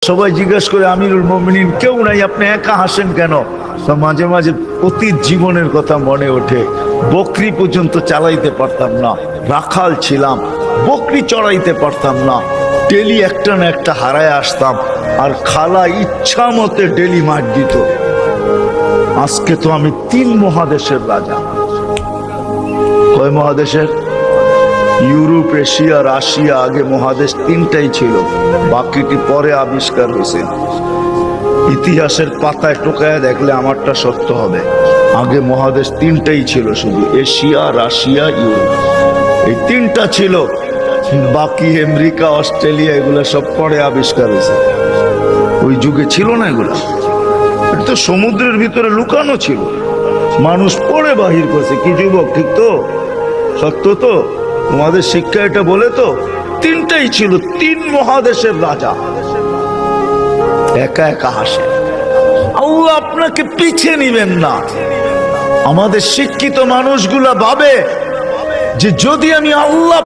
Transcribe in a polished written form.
সবাই জিজ্ঞাসা করে আমিরুল মুমিনিন কেউ নাই, আপনি একা হাসেন কেন? তো মাঝে মাঝে অতীত জীবনের কথা মনে ওঠে। বকরি পর্যন্ত চালাইতে পারতাম না, রাখাল ছিলাম, বকরি চড়াইতে পারতাম না, ডেলি একটা না একটা হারায় আসতাম, আর খালা ইচ্ছা মতে ডেলি মার দিত। আজকে তো আমি 3 মহাদেশের রাজা। কয় মহাদেশের? Europe, Asia, Russia. আগে মহাদেশ 3টাই ছিল, বাকিটি পরে আবিষ্কার হয়েছে। ইতিহাসের পাতায় টোকায় দেখলে আমারটা সত্য হবে। আগে মহাদেশ 3টাই ছিল, শুধু এশিয়া, রাশিয়া, ইউরোপ, এই 3টা ছিল। বাকি আমেরিকা, অস্ট্রেলিয়া এগুলা সব পরে আবিষ্কার হয়েছে। ওই যুগে ছিল না এগুলা। এটা তো সমুদ্রের ভিতরে লুকানো ছিল, মানুষ পড়ে বাহির করছে। কি যুবক, ঠিক তো? সত্য তো? তোমাদের শিক্ষা এটা বলে তো 3টাই ছিল, 3 মহাদেশের রাজা। একা একা হাসে। আল্লাহ আপনাকে পিছিয়ে নিবেন না। আমাদের শিক্ষিত মানুষগুলা ভাবে যে যদি আমি আল্লাহ